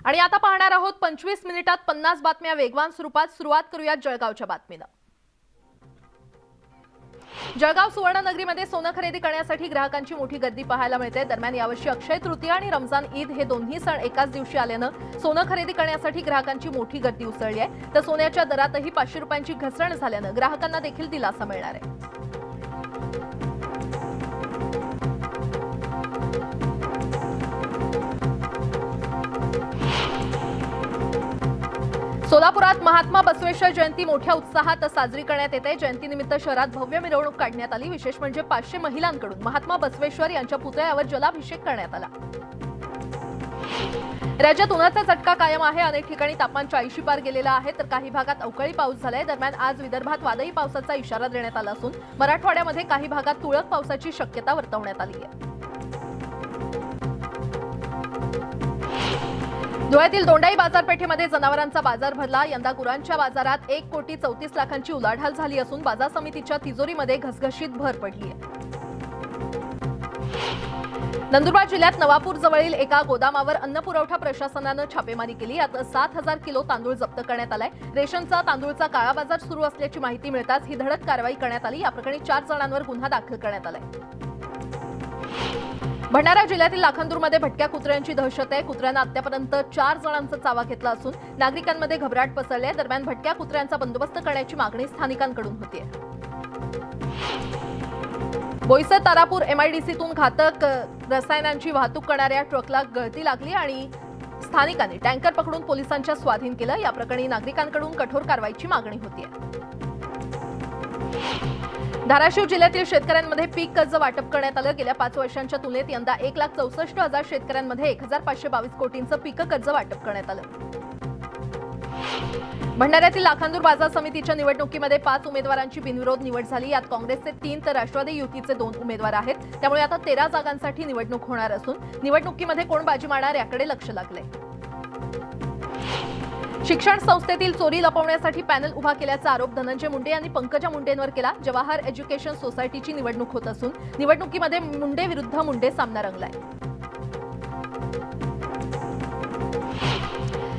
आणि आता पाहणार आहोत 25 मिनिटात 50 बातम्या वेगवान स्वरूपात। सुरुवात करूया जळगावच्या बातमीनं। जळगाव सुवर्णनगरीमध्ये सोनं खरेदी करण्यासाठी ग्राहकांची मोठी गर्दी पाहायला मिळते। दरम्यान यावर्षी अक्षय तृतीया आणि रमजान ईद हे दोन्ही सण एकाच दिवशी आल्यानं सोनं खरेदी करण्यासाठी ग्राहकांची मोठी गर्दी उसळली आहे। तर सोन्याच्या दरातही 500 रुपयांची घसरण झाल्यानं ग्राहकांना देखील दिलासा मिळणार आहे। सोलापुरात महात्मा बसवेश्वर जयंती मोठ्या उत्साहात साजरी करण्यात येते। जयंतीनिमित्त शहरात भव्य मिरवणूक काढण्यात आली। विशेष म्हणजे 500 महिलांकडून महात्मा बसवेश्वर यांच्या पुतळ्यावर जलाभिषेक करण्यात आला। राज्यात उन्हाचा चटका कायम आहे। अनेक ठिकाणी तापमान 40 पार गेलेलं आहे, तर काही भागात अवकाळी पाऊस झालाय। दरम्यान आज विदर्भात वादळी पावसाचा इशारा देण्यात आला असून मराठवाड्यामध्ये काही भागात तुरळक पावसाची शक्यता वर्तवण्यात आली आहे। धुळ्यातील दोंडाई बाजारपेठेमध्ये जनावरांचा बाजार भरला। यंदा गुरांच्या बाजारात 1,34,00,000 उलाढाल झाली असून बाजार समितीच्या तिजोरीमध्ये घसघशीत भर पडली आहे। नंदुरबार जिल्ह्यात नवापूर जवळील एका गोदामावर अन्न पुरवठा प्रशासनानं छापेमारी केली। यात 7,000 किलो तांदूळ जप्त करण्यात आलाय। रेशनचा तांदूळचा काळा बाजार सुरू असल्याची माहिती मिळताच ही धडक कारवाई करण्यात आली। या प्रकरणी 4 जणांवर गुन्हा दाखल करण्यात आलाय। भंडारा जिल्ह्यातील लाखांदूरमध्ये भटक्या कुत्र्यांची दहशत आहे। कुत्र्यांना अद्यापर्यंत 4 जणांचा चावा घेतला असून नागरिकांमध्ये घबराट पसरली आहे। दरम्यान भटक्या कुत्र्यांचा बंदोबस्त करण्याची मागणी स्थानिकांकडून होती आहे। बोईसर तारापूर एमआयडीसीतून घातक रसायनांची वाहतूक करणाऱ्या ट्रकला गळती लागली आणि स्थानिकांनी टँकर पकडून पोलिसांच्या स्वाधीन केलं। या प्रकरणी नागरिकांकडून कठोर कारवाईची मागणी होती आहे। धाराशिव जिल्ह्यातील शेतकऱ्यांमध्ये पीक कर्ज वाटप करण्यात आलं। गेल्या 5 वर्षांच्या तुलनेत यंदा 1,64,000 शेतकऱ्यांमध्ये 1,522 कोटींचं पीक कर्ज वाटप करण्यात आलं। भंडाऱ्यातील लाखांदूर बाजार समितीच्या निवडणुकीमध्ये 5 उमेदवारांची बिनविरोध निवड झाली। यात काँग्रेसचे 3 तर राष्ट्रवादी युतीचे 2 उमेदवार आहेत। त्यामुळे आता 13 जागांसाठी निवडणूक होणार असून निवडणुकीमध्ये कोण बाजी मारणार याकडे लक्ष लागलंय। शिक्षण संस्थेतील चोरी लपवण्यासाठी पॅनल उभा केल्याचा आरोप धनंजय मुंडे यांनी पंकजा मुंडेंवर केला। जवाहर एज्युकेशन सोसायटीची निवडणूक होत असून निवडणुकीमध्ये मुंडे विरुद्ध मुंडे सामना रंगलाय।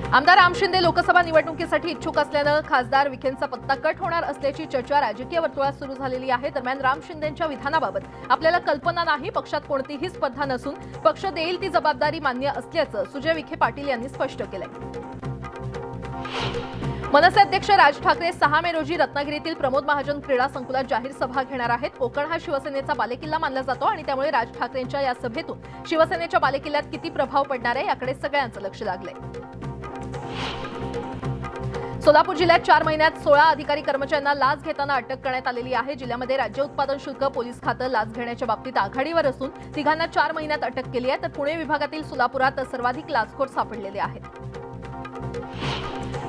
आमदार राम शिंदे लोकसभा निवडणुकीसाठी इच्छुक असल्यानं खासदार विखेंचा पत्ता कट होणार असल्याची चर्चा राजकीय वर्तुळात सुरू झालेली आहे। दरम्यान राम शिंदेंच्या विधानाबाबत आपल्याला कल्पना नाही, पक्षात कोणतीही स्पर्धा नसून पक्ष देईल ती जबाबदारी मान्य असल्याचं सुजय विखे पाटील यांनी स्पष्ट केलंय। मनसे अध्यक्ष राज ठाकरे 6 मे रोजी रत्नागिरीतील प्रमोद महाजन क्रीडा संकुलात जाहीर सभा घेणार आहेत। कोकण हा शिवसेनेचा बालेकिल्ला मानला जातो आणि त्यामुळे राज ठाकरेंच्या या सभेतून शिवसेनेच्या बालेकिल्ल्यात किती प्रभाव पडणार आहे याकडे सगळ्यांचं लक्ष लागलंय। सोलापूर जिल्ह्यात 4 महिन्यात 16 अधिकारी कर्मचाऱ्यांना लाच घेताना अटक करण्यात आलेली आहे। जिल्ह्यामध्ये राज्य उत्पादन शुल्क पोलीस खातं लाच घेण्याच्या बाबतीत आघाडीवर असून तिघांना 4 महिन्यात अटक केली आहे। तर पुणे विभागातील सोलापुरात सर्वाधिक लाचखोर सापडलेले आहेत।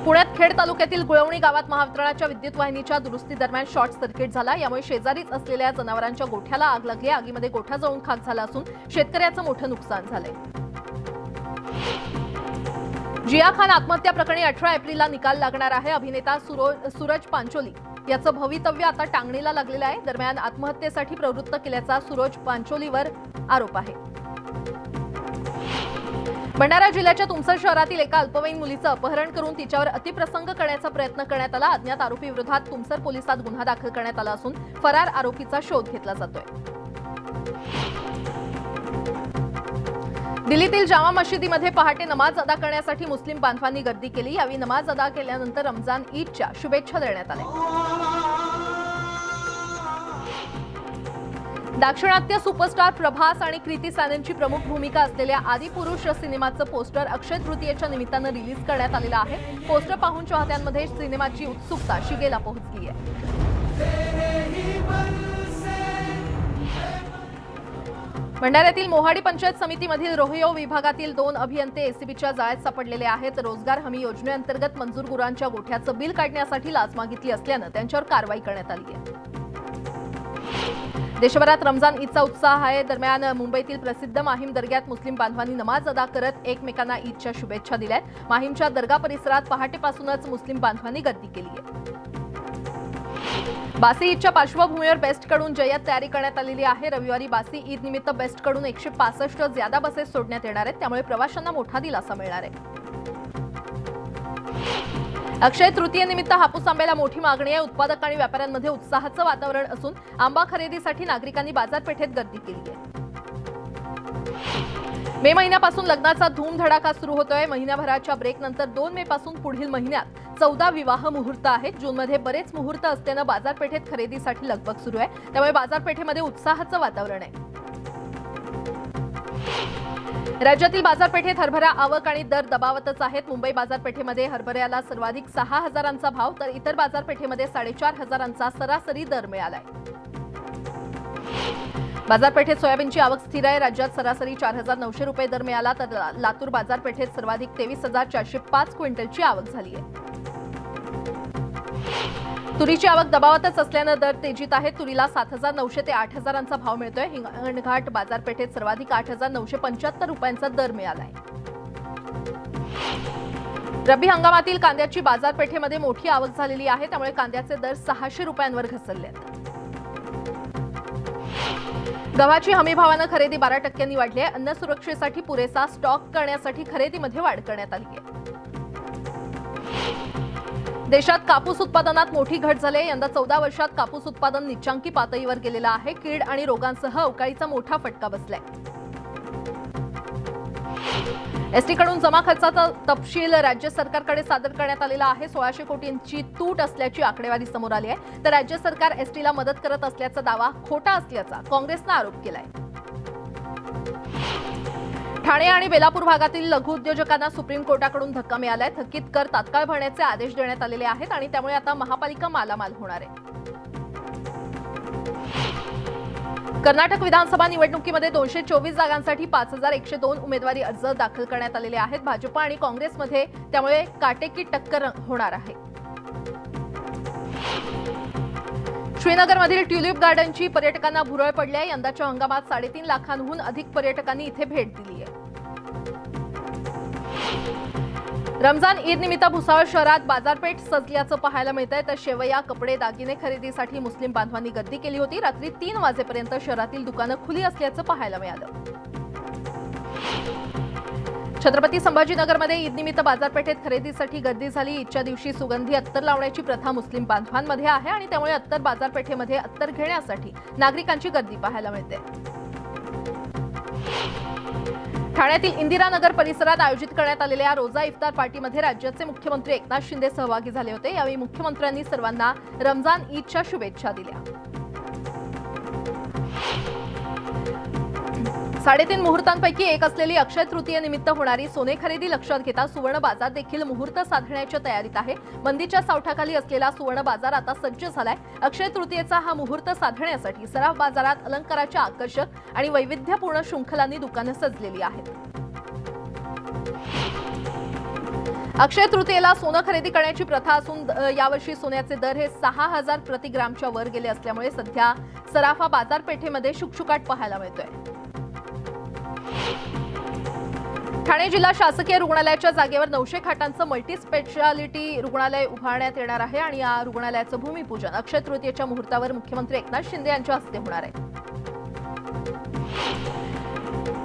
पुण्यात खेड तालुक्यातील गुळवणी गावात महावितरणाच्या विद्युत वाहिनीच्या दुरुस्ती दरम्यान शॉर्ट सर्किट झाला। यामुळे शेजारीच असलेल्या जनावरांच्या गोठ्याला आग लागली। आगीमध्ये गोठा जळून खाक झाला असून शेतकऱ्याचं मोठं नुकसान झालंय। जिया खान आत्महत्या प्रकरणी 18 एप्रिलला निकाल लागणार आहे। अभिनेता सूरज पांचोली याचं भवितव्य आता टांगणीला लागलेलं आहे। दरम्यान आत्महत्येसाठी प्रवृत्त केल्याचा सूरज पांचोलीवर आरोप आहे। भंडारा जिल्ह्याच्या तुमसर शहरातील एका अल्पवयीन मुलीचं अपहरण करून तिच्यावर अतिप्रसंग करण्याचा प्रयत्न करण्यात आला। अज्ञात आरोपी विरोधात तुमसर पोलिसात गुन्हा दाखल करण्यात आला असून फरार आरोपीचा शोध घेतला जातोय। दिल्लीतील जामा मशिदीमध्ये पहाटे नमाज अदा करण्यासाठी मुस्लिम बांधवांनी गर्दी केली। यावेळी नमाज अदा केल्यानंतर रमजान ईदच्या शुभेच्छा देण्यात आल्या। दाक्षिणात्य सुपरस्टार प्रभास आणि कृती सॅननची प्रमुख भूमिका असलेल्या आदिपुरुष सिनेमाचं पोस्टर अक्षय तृतीयेच्या निमित्तानं रिलीज करण्यात आलेलं आहे। पोस्टर पाहून चाहत्यांमध्ये सिनेमाची उत्सुकता शिगेला पोहोचली आहे। भंडाऱ्यातील मोहाडी पंचायत समितीमधील रोहियो विभागातील 2 अभियंते एसीबीच्या जाळ्यात सापडलेले आहेत। रोजगार हमी योजनेअंतर्गत मंजूर गुरांच्या गोठ्याचं बिल काढण्यासाठी लाच मागितली असल्यानं त्यांच्यावर कारवाई करण्यात आली आहे। देशभरात रमजान ईदचा उत्साह आहे। दरम्यान मुंबईतील प्रसिद्ध माहीम दर्ग्यात मुस्लिम बांधवांनी नमाज अदा करत एकमेकांना ईदच्या शुभेच्छा दिल्यात। माहीमच्या दर्गा परिसरात पहाटेपासूनच मुस्लिम बांधवांनी गर्दी केली आहे। बासी ईदच्या पार्श्वभूमीवर बेस्टकडून जय्यत तयारी करण्यात आलेली आहे। रविवारी बासी ईद निमित्त बेस्टकडून 165 ज्यादा बसेस सोडण्यात येणार आहेत, त्यामुळे प्रवाशांना मोठा दिलासा मिळणार आहे। अक्षय तृतीयेनिमित्त हापूस आंब्याला मोठी मागणी आहे। उत्पादक आणि व्यापाऱ्यांमध्ये उत्साहाचं वातावरण असून आंबा खरेदीसाठी नागरिकांनी बाजारपेठेत गर्दी केली आहे। मे महिन्यापासून लग्नाचा धूमधडाका सुरू होतोय। महिन्याभराच्या ब्रेकनंतर 2 मे पासून पुढील महिन्यात 14 विवाह मुहूर्त आहेत। जूनमध्ये बरेच मुहूर्त असल्यानं बाजारपेठेत खरेदीसाठी लगबग सुरू आहे, त्यामुळे बाजारपेठेमध्ये उत्साहाचं वातावरण आहे। राज्यातील बाजारपेठेत हरभरा आवक आणि दर दबावतच आहेत। मुंबई बाजारपेठेमध्ये हरभऱ्याला सर्वाधिक 6,000चा भाव, तर इतर बाजारपेठेमध्ये 4,500चा सरासरी दर मिळालाय। बाजारपेठेत सोयाबीनची आवक स्थिर आहे। राज्यात सरासरी 4,900 रुपये दर मिळाला, तर लातूर बाजारपेठेत सर्वाधिक 23,405 क्विंटलची आवक झाली आहे। तुरीची आवक दबावातच असल्यानं दर तेजीत आहे। तुरीला 7,900 ते 8,000चा भाव मिळतोय। हिंगणघाट बाजारपेठेत सर्वाधिक 8,975 रुपयांचा दर मिळाला आहे। रब्बी हंगामातील कांद्याची बाजारपेठेमध्ये मोठी आवक झालेली आहे, त्यामुळे कांद्याचे दर 600 रुपयांवर घसरले आहेत। गव्हाची हमीभावानं खरेदी 12% वाढली आहे। अन्न सुरक्षेसाठी पुरेसा स्टॉक करण्यासाठी खरेदीमध्ये वाढ करण्यात आली आहे। देशात कापूस उत्पादनात मोठी घट झाली आहे। यंदा 14 वर्षात कापूस उत्पादन निच्चांकी पातळीवर गेलेलं आहे। कीड आणि रोगांसह अवकाळीचा मोठा फटका बसलाय। एसटीकडून जमा खर्चाचा तपशील राज्य सरकारकडे सादर करण्यात आलेला आहे। 1,600 कोटींची तूट असल्याची आकडेवारी समोर आली आहे, तर राज्य सरकार एसटीला मदत करत असल्याचा दावा खोटा असल्याचा काँग्रेसनं आरोप केलाय। ठाणे आणि बेलापूर भागातील लघु उद्योजकांना सुप्रीम कोर्टाकडून धक्का मिळालाय। थकीत कर तात्काळ भरण्याचे आदेश देण्यात आलेले आहेत आणि त्यामुळे आता महापालिका मालामाल होणार आहे। कर्नाटक विधानसभा निवडणुकीमध्ये 224 जागांसाठी 5,102 उमेदवारी अर्ज दाखल करण्यात आलेले आहेत। भाजप आणि काँग्रेसमध्ये त्यामुळे काटेकी टक्कर होणार आहे। श्रीनगरमधील ट्युलिप गार्डनची पर्यटकांना भुरळ पडली आहे। यंदाच्या हंगामात 3.5 लाखांहून अधिक पर्यटकांनी इथे भेट दिली आहे। रमजान ईद निमित्त भुसावळ शहरात बाजारपेठ सजल्याचं पाहायला मिळतंय, तर शेवया, कपडे, दागिने खरेदीसाठी मुस्लिम बांधवांनी गर्दी केली होती। रात्री 3 वाजेपर्यंत शहरातील दुकानं खुली असल्याचं पाहायला मिळालं। छत्रपती संभाजीनगरमध्ये ईद निमित्त बाजारपेठेत खरेदीसाठी गर्दी झाली। ईदच्या दिवशी सुगंधी अत्तर लावण्याची प्रथा मुस्लिम बांधवांमध्ये आहे आणि त्यामुळे अत्तर बाजारपेठेमध्ये अत्तर घेण्यासाठी नागरिकांची गर्दी पाहायला मिळते। ठाण्यातील इंदिरानगर परिसरात आयोजित करण्यात आलेल्या रोजा इफ्तार पार्टीमध्ये राज्याचे मुख्यमंत्री एकनाथ शिंदे सहभागी झाले होते। यावेळी मुख्यमंत्र्यांनी सर्वांना रमजान ईदच्या शुभेच्छा दिल्या। 3.5 मुहूर्तांपैकी एक असलेली अक्षय तृतीयेनिमित्त होणारी सोने खरेदी लक्षात घेता सुवर्ण बाजार देखील मुहूर्त साधण्याच्या तयारीत आहे। बंदीच्या सावठाखाली असलेला सुवर्ण बाजार आता सज्ज झालाय। अक्षय तृतीयेचा हा मुहूर्त साधण्यासाठी सराफ बाजारात अलंकाराच्या आकर्षक आणि वैविध्यपूर्ण शृंखलांनी दुकानं सजलेली आहेत। अक्षय तृतीयेला सोनं खरेदी करण्याची प्रथा असून यावर्षी सोन्याचे दर हे 6,000 प्रतिग्रामच्या वर गेले असल्यामुळे सध्या सराफा बाजारपेठेमध्ये शुकशुकाट पाहायला मिळतोय। ठाणे जिल्हा शासकीय रुग्णालयाच्या जागेवर 900 खाटांचं मल्टी स्पेशालिटी रुग्णालय उभारण्यात येणार आहे आणि या रुग्णालयाचं भूमिपूजन अक्षय तृतीयेच्या मुहूर्तावर मुख्यमंत्री एकनाथ शिंदे यांच्या हस्ते होणार आहे।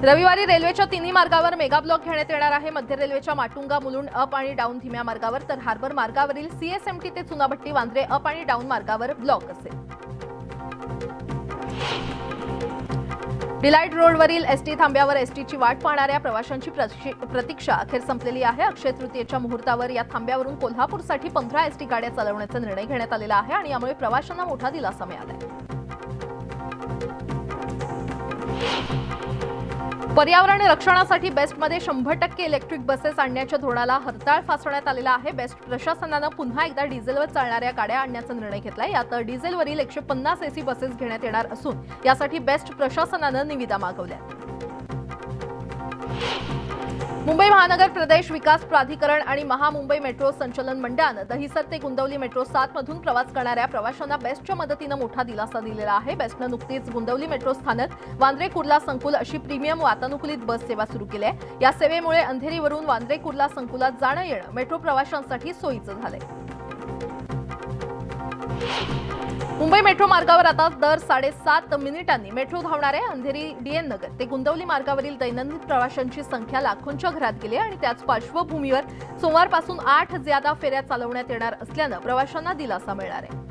रविवारी रेल्वेच्या तिन्ही मार्गावर मेगा ब्लॉक घेण्यात येणार आहे। मध्य रेल्वेच्या माटुंगा मुलुंड अप आणि डाऊन धीम्या मार्गावर, तर हार्बर मार्गावरील सीएसएमटी ते चुनाभट्टी वांद्रे अप आणि डाऊन मार्गावर ब्लॉक असेल। डिलाईट रोडवरील एसटी थांब्यावर एसटीची वाट पाहणाऱ्या प्रवाशांची प्रतीक्षा अखेर संपलेली आहे। अक्षय तृतीयेच्या मुहूर्तावर या थांब्यावरून कोल्हापूरसाठी 15 एसटी गाड्या चालवण्याचा निर्णय घेण्यात आलेला आहे आणि यामुळे प्रवाशांना मोठा दिलासा मिळाला आहे। पर्यावरण रक्षणासाठी बेस्टमध्ये 100% इलेक्ट्रिक बसेस आणण्याच्या धोरणाला हरताळ फासवण्यात आलेला आहे। बेस्ट प्रशासनानं पुन्हा एकदा डिझेलवर चालणाऱ्या गाड्या आणण्याचा निर्णय घेतलाय। यात डिझेलवरील 150 एसी बसेस घेण्यात येणार असून यासाठी बेस्ट प्रशासनानं निविदा मागवल्या। मुंबई महानगर प्रदेश विकास प्राधिकरण आणि महामुंबई मेट्रो संचलन मंडळानं दहिसर ते गुंदवली मेट्रो 7 मधून प्रवास करणाऱ्या प्रवाशांना बेस्टच्या मदतीनं मोठा दिलासा दिलेला आहे। बेस्टनं नुकतीच गुंदवली मेट्रो स्थानक, वांद्रे कुर्ला संकुल अशी प्रीमियम वातानुकूलित बस सेवा सुरू केली आहे। या सेवेमुळे अंधेरीवरून वांद्रे कुर्ला संकुलात जाणं येणं मेट्रो प्रवाशांसाठी सोयीचं झालंय। मुंबई मेट्रो मार्गावर आता दर 7.5 मिनिटांनी मेट्रो धावणार आहे. अंधेरी डीएन नगर ते गुंदवली मार्गावरील दैनंदिन प्रवाशांची संख्या लाखोंच्या घरात गेली आणि त्याच पार्श्वभूमीवर सोमवारपासून 8 ज्यादा फेऱ्या चालवण्यात येणार असल्यानं प्रवाशांना दिलासा मिळणार आहे.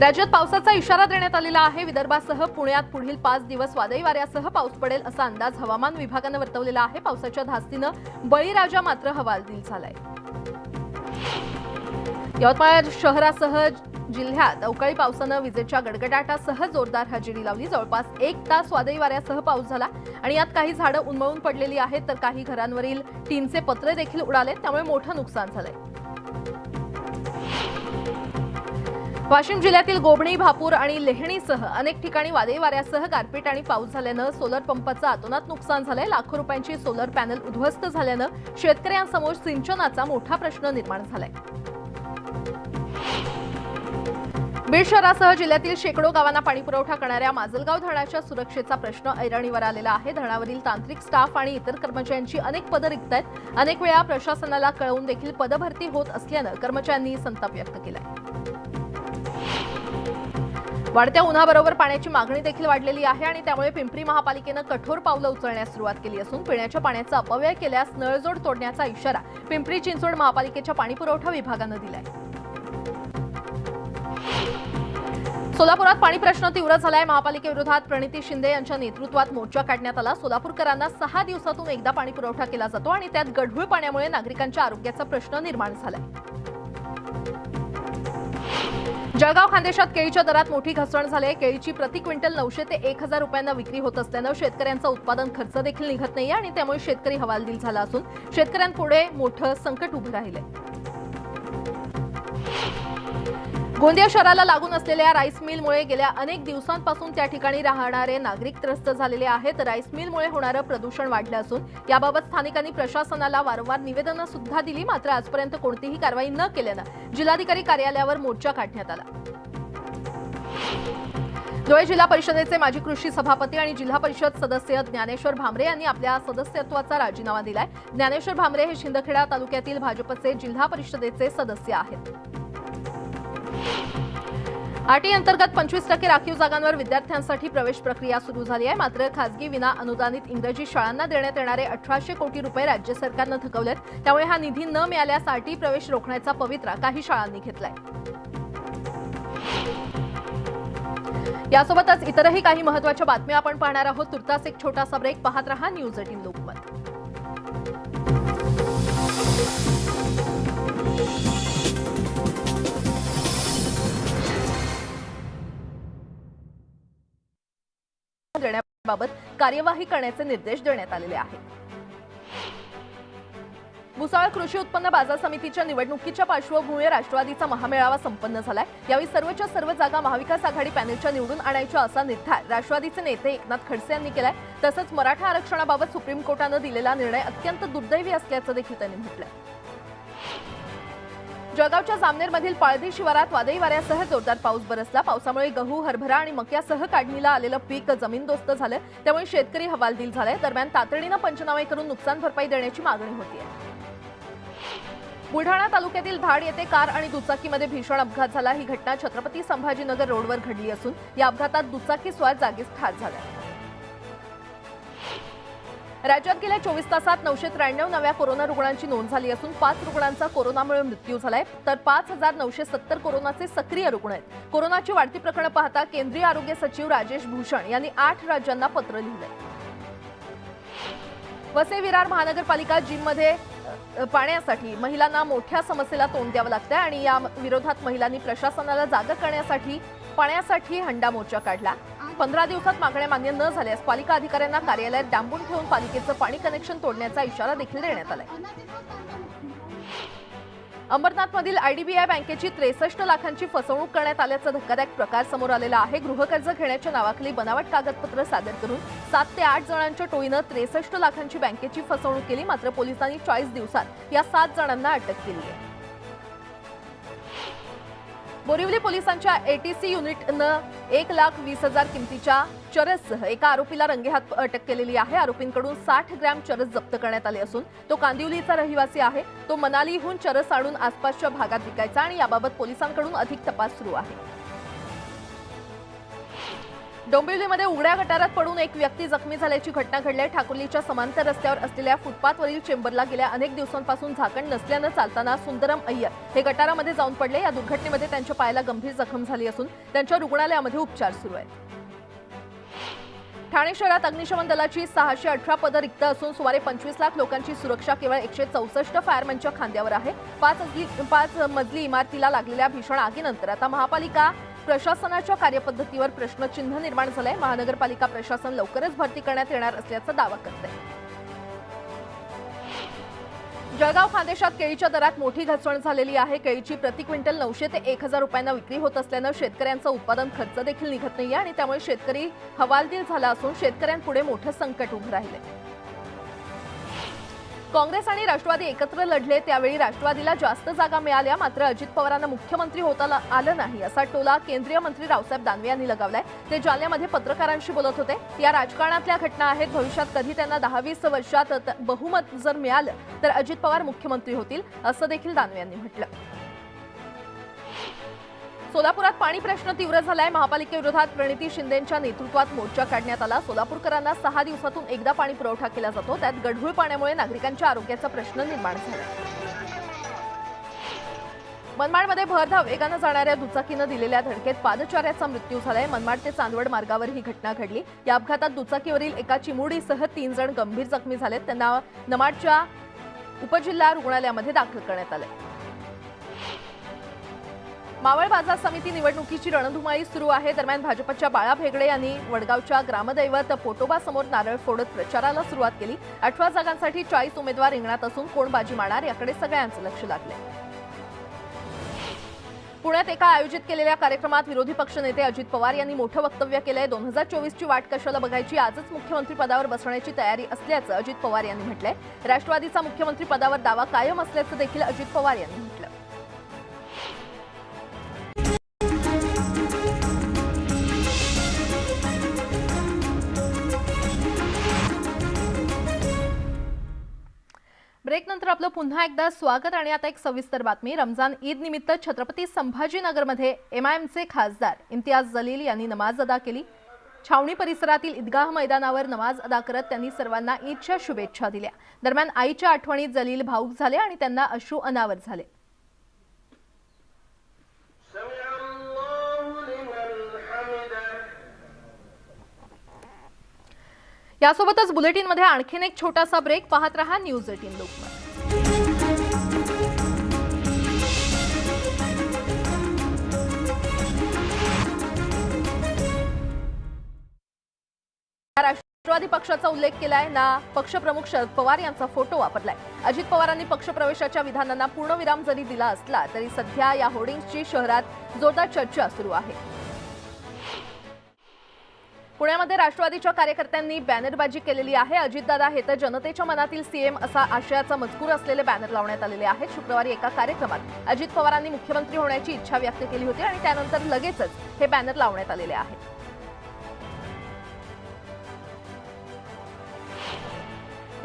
राज्यात पावसाचा इशारा देण्यात आलेला आहे. विदर्भासह पुण्यात पुढील 5 दिवस वादळी वाऱ्यासह पाऊस पडेल असा अंदाज हवामान विभागानं वर्तवलेला आहे. पावसाच्या धास्तीनं बळीराजा मात्र हवालदिल झालाय. यवतमाळ शहरासह जिल्ह्यात अवकाळी पावसानं विजेच्या गडगडाटासह जोरदार हजेरी लावली. जवळपास 1 तास वादळी वाऱ्यासह पाऊस झाला आणि यात काही झाडं उन्मळून पडलेली आहेत तर काही घरांवरील टीनचे पत्रे देखील उडाले, त्यामुळे मोठं नुकसान झालंय. वाशिम जिल्ह्यातील गोभणी, भापूर आणि लेहणीसह अनेक ठिकाणी वादळी वाऱ्यासह गारपीट आणि पाऊस झाल्यानं सोलर पंपाचं अतोनात नुकसान झालंय. लाखो रुपयांची सोलर पॅनल उद्ध्वस्त झाल्यानं शेतकऱ्यांसमोर सिंचनाचा मोठा प्रश्न निर्माण झालाय. बीड शहरासह जिल्ह्यातील शेकडो गावांना पाणी पुरवठा करणाऱ्या माजलगाव धरणाच्या सुरक्षेचा प्रश्न ऐरणीवर आलेला आहे. धरणावरील तांत्रिक स्टाफ आणि इतर कर्मचाऱ्यांची अनेक पदं रिक्त आहेत. अनेक वेळा प्रशासनाला कळवून देखील पदभरती होत असल्यानं कर्मचाऱ्यांनी संताप व्यक्त केलाय. वाढत्या उन्हाबरोबर पाण्याची मागणी देखील वाढलेली आहे आणि त्यामुळे पिंपरी महापालिकेनं कठोर पावलं उचलण्यास सुरुवात केली असून पिण्याच्या पाण्याचा अपव्यय केल्यास नळजोड तोडण्याचा इशारा पिंपरी चिंचवड महापालिकेच्या पाणीपुरवठा विभागानं दिलाय. सोलापुरात पाणी प्रश्न तीव्र झालाय. महापालिकेविरोधात प्रणिती शिंदे यांच्या नेतृत्वात मोर्चा काढण्यात आला. सोलापूरकरांना 6 दिवसातून एकदा पाणी पुरवठा केला जातो आणि त्यात गढूळ पाण्यामुळे नागरिकांच्या आरोग्याचा प्रश्न निर्माण झालाय. जळगाव खानदेशात केळीच्या दरात मोठी घसरण झाली आहे. केळीची प्रति क्विंटल 900 ते 1000 रुपयांना विक्री होत असल्यानं शेतकऱ्यांचा उत्पादन खर्च देखील निघत नाहीये आणि त्यामुळे शेतकरी हवालदिल झाला असून शेतकऱ्यांपुढे मोठं संकट उभं राहिलंय. गोंदिया शहराला लागून असलेल्या राईस मिलमुळे गेल्या अनेक दिवसांपासून त्या ठिकाणी राहणारे नागरिक त्रस्त झालेले आहेत. राईस मिलमुळे होणारं प्रदूषण वाढलं असून याबाबत स्थानिकांनी प्रशासनाला वारंवार निवेदनं सुद्धा दिली, मात्र आजपर्यंत कोणतीही कारवाई न केल्यानं जिल्हाधिकारी कार्यालयावर मोर्चा काढण्यात आला. धुळे जिल्हा परिषदेचे माजी कृषी सभापती आणि जिल्हा परिषद सदस्य ज्ञानेश्वर भामरे यांनी आपल्या सदस्यत्वाचा राजीनामा दिलाय. ज्ञानेश्वर भामरे हे शिंदखेडा तालुक्यातील भाजपचे जिल्हा परिषदेचे सदस्य आहेत. आरटी अंतर्गत 25% राखीव जागांवर विद्यार्थ्यांसाठी प्रवेश प्रक्रिया सुरू झाली आहे. मात्र खासगी विना अनुदानित इंग्रजी शाळांना देण्यात येणारे 1800 कोटी रुपये राज्य सरकारनं थकवलेत. त्यामुळे हा निधी न मिळाल्यास आरटी प्रवेश रोखण्याचा पवित्रा काही शाळांनी घेतलाय. यासोबतच इतरही काही महत्त्वाच्या बातम्या आपण पाहणार आहोत. तुर्तास एक छोटासा ब्रेक. पाहत रहा न्यूज 18 लोकमत. देण्याबाबत कार्यवाही करण्याचे निर्देश देण्यात आलेले आहेत. भुसावळ कृषी उत्पन्न बाजार समितीच्या निवडणुकीच्या पार्श्वभूमीवर राष्ट्रवादीचा महामेळावा संपन्न झालाय. यावेळी सर्वच्या सर्व जागा महाविकास आघाडी पॅनेलच्या निवडून आणायच्या असा निर्धार राष्ट्रवादीचे नेते एकनाथ खडसे यांनी केलाय. तसंच मराठा आरक्षणाबाबत सुप्रीम कोर्टानं दिलेला निर्णय अत्यंत दुर्दैवी असल्याचं देखील त्यांनी म्हटलंय. जळगावच्या जामनेरमधील पाळधी शिवारात वादळी वाऱ्यासह जोरदार पाऊस बरसला. पावसामुळे गहू, हरभरा आणि मक्यासह काढणीला आलेलं पीक जमीनदोस्त झालं, त्यामुळे शेतकरी हवालदिल झाले. दरम्यान तातडीनं पंचनामे करून नुकसान भरपाई देण्याची मागणी होतीये. बुलढाणा तालुक्यातील धाड येथे कार आणि दुचाकीमध्ये भीषण अपघात झाला. ही घटना छत्रपती संभाजीनगर रोडवर घडली असून या अपघातात दुचाकीस्वार जागीच ठार झाला. राज्यात गेल्या 24 तासात 993 नव्या कोरोना रुग्णांची नोंद झाली असून 5 रुग्णांचा कोरोनामुळे मृत्यू झालाय, तर 5970 कोरोनाचे सक्रिय रुग्ण आहेत. कोरोनाची वाढती प्रकरणं पाहता केंद्रीय आरोग्य सचिव राजेश भूषण यांनी 8 राज्यांना पत्र लिहिलंय. वसई विरार महानगरपालिका जिममध्ये पाण्यासाठी महिलांना मोठ्या समस्येला तोंड द्यावं लागतंय आणि या विरोधात महिलांनी प्रशासनाला जागा करण्यासाठी पाण्यासाठी हंडा मोर्चा काढला. 15 दिवसात मागण्या मान्य न झाल्यास पालिका अधिकाऱ्यांना कार्यालयात डांबून ठेवून पालिकेचं पाणी कनेक्शन तोडण्याचा इशारा देखील देण्यात आलाय. अंबरनाथमधील आयडीबीआय बँकेची 63 लाखांची फसवणूक करण्यात आल्याचा धक्कादायक प्रकार समोर आलेला आहे. गृहकर्ज घेण्याच्या नावाखाली बनावट कागदपत्र सादर करून 7 ते 8 जणांच्या टोळीनं 63 लाखांची बँकेची फसवणूक केली. मात्र पोलिसांनी 40 दिवसात या 7 जणांना अटक केली आहे. बोरिवली पोलिसांच्या एटीसी युनिटनं 1,20,000 किमतीच्या चरससह एका आरोपीला रंगेहात अटक केलेली आहे। आरोपींकडून 60 ग्रॅम चरस जप्त करण्यात आले असून तो कांदिवलीचा रहिवासी आहे। तो मनालीहून चरस आणून आसपासच्या भागात विकायचा आणि याबाबत पोलिसांकडून अधिक तपास सुरू आहे। डोंबिवलीमध्ये उघड्या गटारात पडून एक व्यक्ती जखमी झाल्याची घटना घडली आहे। ठाकुर्लीच्या समांतर रस्त्यावर असलेल्या फुटपाथवरील चेंबरला गेल्या अनेक दिवसांपासून झाकण नसल्यानं चालताना सुंदरम अय्यर हे गटारामध्ये जाऊन पडले। या दुर्घटनेमध्ये त्यांच्या पायाला गंभीर जखम झाली असून त्यांच्या रुग्णालयामध्ये उपचार सुरू आहेत। ठाणे शहरात अग्निशमन दलाची 618 पदं रिक्त असून सुमारे 25 लाख लोकांची सुरक्षा केवळ 164 फायरमॅनच्या खांद्यावर आहे। 5 मजली इमारतीला लागलेल्या भीषण आगीनंतर आता महापालिका प्रशासनाच्या कार्यपद्धतीवर प्रश्नचिन्ह निर्माण झालंय। महानगरपालिका प्रशासन लवकरच भरती करण्यात येणार असल्याचा दावा करते। जळगाव खानदेशात केळीच्या दरात मोठी घसरण झालेली आहे। केळीची प्रति क्विंटल 900 ते 1000 रुपयांना विक्री होत असल्यानं शेतकऱ्यांचा उत्पादन खर्च देखील निघत नाहीये आणि त्यामुळे शेतकरी हवालदिल झाला असून शेतकऱ्यांपुढे मोठं संकट उभं राहिलंय। काँग्रेस आणि राष्ट्रवादी एकत्र लढले त्यावेळी राष्ट्रवादीला जास्त जागा मिळाल्या, मात्र अजित पवारांना मुख्यमंत्री होता आलं नाही असा टोला केंद्रीय मंत्री रावसाहेब दानवे यांनी लगावलाय। ते जालन्यामध्ये पत्रकारांशी बोलत होते। या राजकारणातल्या घटना आहेत। भविष्यात कधी त्यांना 10-20 वर्षात बहुमत जर मिळालं तर अजित पवार मुख्यमंत्री होतील असं देखील दानवे यांनी म्हटलं। सोलापुरात पाणी प्रश्न तीव्र झालाय। महापालिकेविरोधात प्रणिती शिंदेंच्या नेतृत्वात मोर्चा काढण्यात आला। सोलापूरकरांना 6 दिवसातून एकदा पाणी पुरवठा केला जातो, त्यात गढूळ पाण्यामुळे नागरिकांच्या आरोग्याचा प्रश्न निर्माण झाला। मनमाडमध्ये भरधाव वेगानं जाणाऱ्या दुचाकीनं दिलेल्या धडकेत पादचाऱ्याचा मृत्यू झालाय। मनमाड ते चांदवड मार्गावर ही घटना घडली। या अपघातात दुचाकीवरील एका चिमुरडीसह 3 जण गंभीर जखमी झालेत। त्यांना नमाडच्या उपजिल्हा रुग्णालयामध्ये दाखल करण्यात आले। मावळ बाजार समिती निवडणुकीची रणधुमाळी सुरू आहे। दरम्यान भाजपच्या बाळा भेगडे यांनी वडगावच्या ग्रामदैवत पोटोबासमोर नारळ फोडत प्रचाराला सुरुवात केली। 18 जागांसाठी 40 उमेदवार रिंगणात असून कोण बाजी मारणार याकडे सगळ्यांचं लक्ष लागलंय। पुण्यात एका आयोजित केलेल्या कार्यक्रमात विरोधी पक्षनेते अजित पवार यांनी मोठं वक्तव्य केलंय। 2024ची वाट कशाला बघायची, आजच मुख्यमंत्री पदावर बसण्याची तयारी असल्याचं अजित पवार यांनी म्हटलंय। राष्ट्रवादीचा मुख्यमंत्री पदावर दावा कायम असल्याचं देखील अजित पवार यांनी म्हटलं। ब्रेक नंतर आपलं पुन्हा एकदा स्वागत आणि आता एक सविस्तर बातमी। रमजान ईद निमित्त छत्रपती संभाजीनगरमध्ये एमआयएमचे खासदार इम्तियाज जलील यांनी नमाज अदा केली। छावणी परिसरातील ईदगाह मैदानावर नमाज अदा करत त्यांनी सर्वांना ईदच्या शुभेच्छा दिल्या। दरम्यान आईच्या आठवणीत जलील भावुक झाले आणि त्यांना अश्रू अनावर झाले। यासोबतच बुलेटिनमध्ये आणखीन एक छोटासा ब्रेक। पाहत रहा न्यूज 18 लोकमत। राष्ट्रवादी पक्षाचा उल्लेख केलाय ना पक्षप्रमुख शरद पवार यांचा फोटो वापरलाय। अजित पवारांनी पक्षप्रवेशाच्या विधानांना पूर्णविराम जरी दिला असला तरी सध्या या होर्डिंग्सची शहरात जोरदार चर्चा सुरू आहे। पुण्यामध्ये राष्ट्रवादीच्या कार्यकर्त्यांनी बॅनरबाजी केलेली आहे। अजितदादा हे तर जनतेच्या मनातील सीएम असा आशयाचा मजकूर असलेले बॅनर लावण्यात आलेले आहेत। शुक्रवारी एका कार्यक्रमात अजित पवारांनी मुख्यमंत्री होण्याची इच्छा व्यक्त केली होती आणि त्यानंतर लगेचच हे बॅनर लावण्यात आलेले आहेत।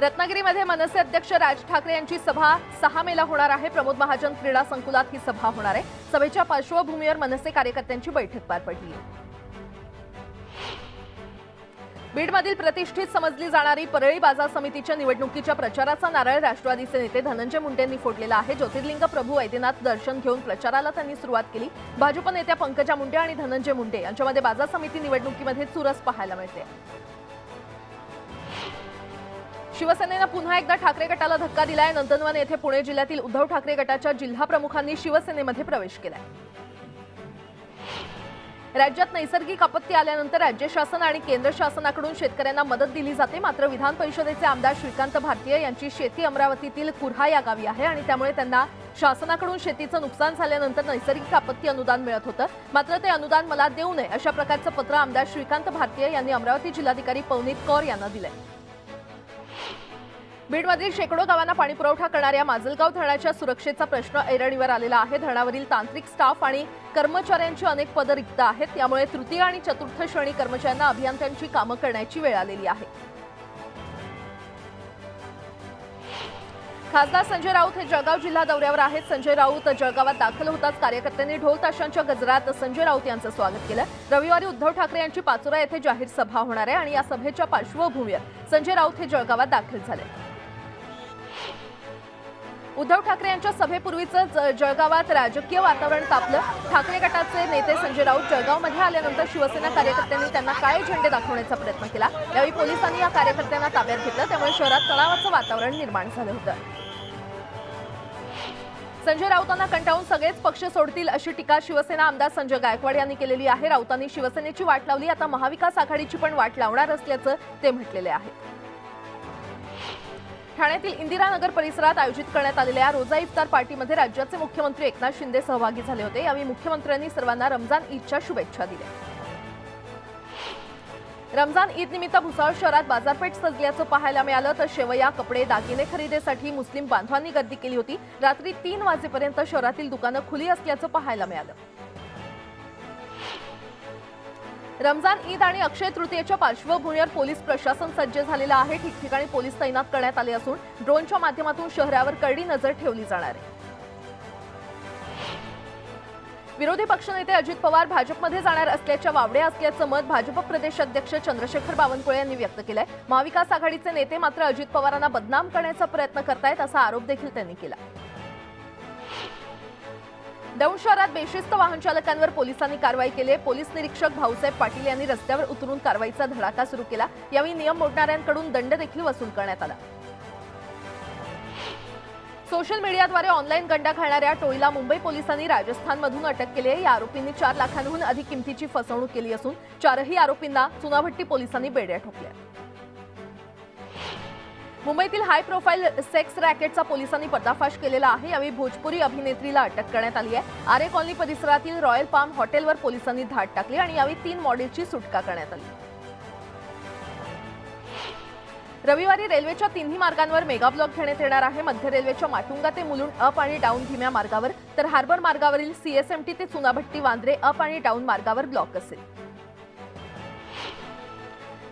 रत्नागिरीमध्ये मनसे अध्यक्ष राज ठाकरे यांची सभा 6 मेला होणार आहे। प्रमोद महाजन क्रीडा संकुलात ही सभा होणार आहे। सभेच्या पार्श्वभूमीवर मनसे कार्यकर्त्यांची बैठक पार पडली आहे। बीडमधील प्रतिष्ठित समजली जाणारी परळी बाजार समितीच्या निवडणुकीच्या प्रचाराचा नारळ राष्ट्रवादीचे नेते धनंजय मुंडेंनी फोडलेला आहे। ज्योतिर्लिंग प्रभू वैद्यनाथ दर्शन घेऊन प्रचाराला त्यांनी सुरुवात केली। भाजप नेत्या पंकजा मुंडे आणि धनंजय मुंडे यांच्यामध्ये बाजार समिती निवडणुकीमध्ये चुरस पाहायला मिळते। शिवसेनेनं पुन्हा एकदा ठाकरे गटाला धक्का दिलाय। नंदनवन येथे पुणे जिल्ह्यातील उद्धव ठाकरे गटाच्या जिल्हा प्रमुखांनी शिवसेनेमध्ये प्रवेश केलाय। राज्यात नैसर्गिक आपत्ती आल्यानंतर राज्य शासन आणि केंद्र शासनाकडून शेतकऱ्यांना मदत दिली जाते, मात्र विधान परिषदेचे आमदार श्रीकांत भारतीय यांची शेती अमरावतीतील कुर्हा या गावी आहे आणि त्यामुळे त्यांना शासनाकडून शेतीचं नुकसान झाल्यानंतर नैसर्गिक आपत्ती अनुदान मिळत होतं, मात्र ते अनुदान मला देऊ नये अशा प्रकारचं पत्र आमदार श्रीकांत भारतीय यांनी अमरावती जिल्हाधिकारी पवनीत कौर यांना दिलंय। बीडमधील शेकडो गावांना पाणीपुरवठा करणाऱ्या माजलगाव धरणाच्या सुरक्षेचा प्रश्न ऐरणीवर आलेला आहे। धरणावरील तांत्रिक स्टाफ आणि कर्मचाऱ्यांची अनेक पदं रिक्त आहेत। त्यामुळे तृतीय आणि चतुर्थ श्रेणी कर्मचाऱ्यांना अभियंत्यांची कामं करण्याची वेळ आलेली आहे। खासदार संजय राऊत हे जळगाव जिल्हा दौऱ्यावर आहेत। संजय राऊत जळगावात दाखल होताच कार्यकर्त्यांनी ढोल ताशांच्या गजरात संजय राऊत यांचं स्वागत केलं। रविवारी उद्धव ठाकरे यांची पाचोरा येथे जाहीर सभा होणार आहे आणि या सभेच्या पार्श्वभूमीवर संजय राऊत हे जळगावात दाखल झाले। उद्धव ठाकरे यांच्या सभेपूर्वीच जळगावात राजकीय वातावरण तापलं। ठाकरे गटाचे नेते संजय राऊत जळगावमध्ये आल्यानंतर शिवसेना कार्यकर्त्यांनी त्यांना काळे झेंडे दाखवण्याचा प्रयत्न केला। यावेळी पोलिसांनी या कार्यकर्त्यांना ताब्यात घेतलं, त्यामुळे शहरात तणावाचं वातावरण निर्माण झालं होतं। संजय राऊतांना कंटाळून सगळेच पक्ष सोडतील अशी टीका शिवसेना आमदार संजय गायकवाड यांनी केलेली आहे। राऊतांनी शिवसेनेची वाट लावली, आता महाविकास आघाडीची पण वाट लावणार असल्याचं ते म्हटलेले आहे। ठाण्यातील इंदिरानगर परिसरात आयोजित करण्यात आलेल्या रोजा इफ्तार पार्टीमध्ये राज्याचे मुख्यमंत्री एकनाथ शिंदे सहभागी झाले होते। यावेळी मुख्यमंत्र्यांनी सर्वांना रमजान ईदच्या शुभेच्छा दिल्या। रमजान ईद निमित्त भुसावळ शहरात बाजारपेठ सजल्याचं पाहायला मिळालं, तर शेवया, कपडे, दागिने खरेदीसाठी मुस्लिम बांधवांनी गर्दी केली होती। रात्री 3 वाजेपर्यंत शहरातील दुकानं खुली असल्याचं पाहायला मिळालं। रमजान ईद आणि अक्षय तृतीयेच्या पार्श्वभूमीवर पोलीस प्रशासन सज्ज झालेलं आहे। ठिकठिकाणी पोलीस तैनात करण्यात आले असून ड्रोनच्या माध्यमातून शहरावर करडी नजर ठेवली जाणार आहे। विरोधी पक्षनेते अजित पवार भाजपमध्ये जाणार असल्याच्या वावड्या असल्याचं मत भाजप प्रदेश अध्यक्ष चंद्रशेखर बावनकुळे यांनी व्यक्त केलंय। महाविकास आघाडीचे नेते मात्र अजित पवारांना बदनाम करण्याचा प्रयत्न करतायत, असा आरोप देखील त्यांनी केला। दौंड शहरात बेशिस्त वाहन चालकांवर पोलिसांनी कारवाई केली। पोलीस निरीक्षक भाऊसाहेब पाटील यांनी रस्त्यावर उतरून कारवाईचा धडाका सुरू केला। यावेळी नियम मोडणाऱ्यांकडून दंड देखील वसूल करण्यात आला। सोशल मीडियाद्वारे ऑनलाईन गंडा घालणाऱ्या टोळीला मुंबई पोलिसांनी राजस्थानमधून अटक केली आहे। या आरोपींनी 4 लाखांहून अधिक किमतीची फसवणूक केली असून 4ही आरोपींना चुनाभट्टी पोलिसांनी बेड्या ठोकल्या। मुंबईतील हाय प्रोफाईल सेक्स रॅकेटचा पोलिसांनी पर्दाफाश केलेला आहे। यावेळी भोजपुरी अभिनेत्रीला अटक करण्यात आली आहे। आरे कॉलनी परिसरातील रॉयल पाम हॉटेलवर पोलिसांनी धाड टाकली आणि यावेळी 3 मॉडेलची सुटका करण्यात आली। रविवारी रेल्वेच्या 3ही मार्गांवर मेगा ब्लॉक घेण्यात येणार आहे। मध्य रेल्वेच्या माटुंगा ते मुलुंड अप आणि डाऊन धीम्या मार्गावर, तर हार्बर मार्गावरील सीएसएमटी ते चुनाभट्टी वांद्रे अप आणि डाऊन मार्गावर ब्लॉक असेल।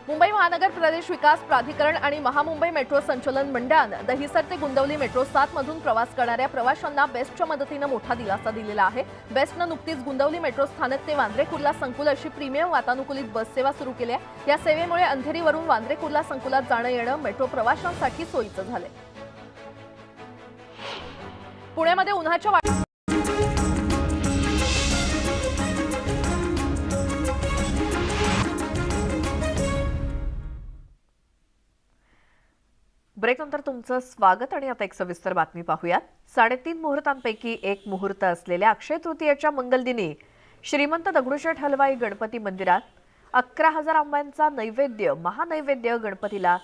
मुंबई महानगर प्रदेश विकास प्राधिकरण आणि महामुंबई मेट्रो संचलन मंडळानं दहिसर ते गुंदवली मेट्रो 7 मधून प्रवास करणाऱ्या प्रवाशांना बेस्टच्या मदतीनं मोठा दिलासा दिलेला आहे। बेस्टनं नुकतीच गुंदवली मेट्रो स्थानक ते वांद्रे कुर्ला संकुल अशी प्रीमियम वातानुकूलित बस सेवा सुरू केली आहे। या सेवेमुळे अंधेरीवरून वांद्रे कुर्ला संकुलात जाणं येणं मेट्रो प्रवाशांसाठी सोयीचं झालंय। पुण्यामध्ये उन्हाच्या ब्रेकनंतर तुमचं स्वागत आणि आता एक सविस्तर बातमी पाहूयात। 3.5 मुहूर्तांपैकी एक मुहूर्त असलेल्या अक्षय तृतीयेच्या मंगलदिनी श्रीमंत दगडूशेठ हलवाई गणपती मंदिरात 11,000 आंब्यांचा नैवेद्य महानैवेद्य गणपतीला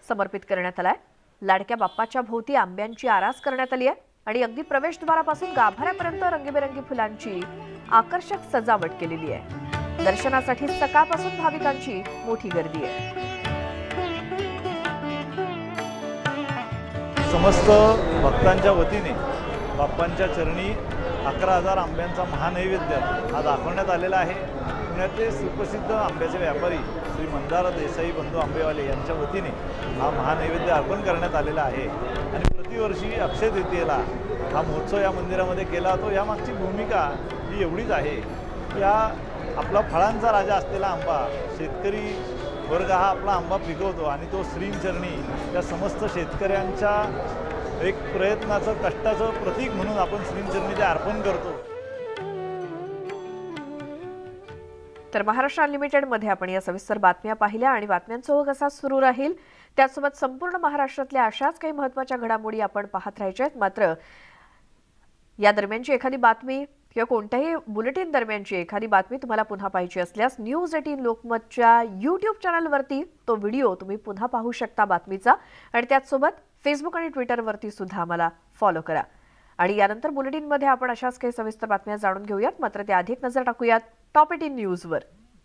समर्पित करण्यात आलाय। लाडक्या बाप्पाच्या भोवती आंब्यांची आरास करण्यात आली आहे आणि अगदी प्रवेशद्वारापासून गाभाऱ्यापर्यंत रंगीबेरंगी फुलांची आकर्षक सजावट केलेली आहे। दर्शनासाठी सकाळपासून भाविकांची मोठी गर्दी आहे। समस्त भक्तांच्या वतीने बाप्पांच्या चरणी 11,000 आंब्यांचा महानैवेद्य हा दाखवण्यात आलेला आहे। पुण्यातले सुप्रसिद्ध आंब्याचे व्यापारी श्री मंदार देसाई बंधू आंबेवाले यांच्या वतीने हा महानैवेद्य अर्पण करण्यात आलेला आहे आणि प्रतिवर्षी अक्षय तृतीयेला हा महोत्सव या मंदिरामध्ये केला जातो। यामागची भूमिका ही एवढीच आहे की हा आपला फळांचा राजा असलेला आंबा शेतकरी वर्ग हा आपला आंबा पिकवतो आणि तो श्रींचरणी त्या समस्त शेतकऱ्यांच्या एक प्रयत्नाचं कष्टाचं प्रतीक म्हणून आपण श्रींचरणी ते अर्पण करतो। तर महाराष्ट्र अनलिमिटेडमध्ये आपण या सविस्तर बातम्या पाहिल्या आणि बातम्यांचा ओघ असा सुरू राहील। त्यासोबत संपूर्ण महाराष्ट्रातल्या अशाच काही महत्त्वाच्या घडामोडी आपण पाहत राहायच्या आहेत। मात्र या दरम्यानची एखादी बातमी किंवा कोणत्याही बुलेटिन दरम्यानची एखादी बातमी तुम्हाला पुन्हा पाहिजे असल्यास न्यूज 18 लोकमतच्या यूट्यूब चॅनलवरती तो व्हिडिओ तुम्ही पुन्हा पाहू शकता बातमीचा आणि त्याचसोबत फेसबुक आणि ट्विटरवरती सुद्धा आम्हाला फॉलो करा। आणि यानंतर बुलेटिनमध्ये आपण अशाच काही सविस्तर बातम्या जाणून घेऊयात। मात्र त्याआधी एक नजर टाकूयात टॉप 18 न्यूजवर।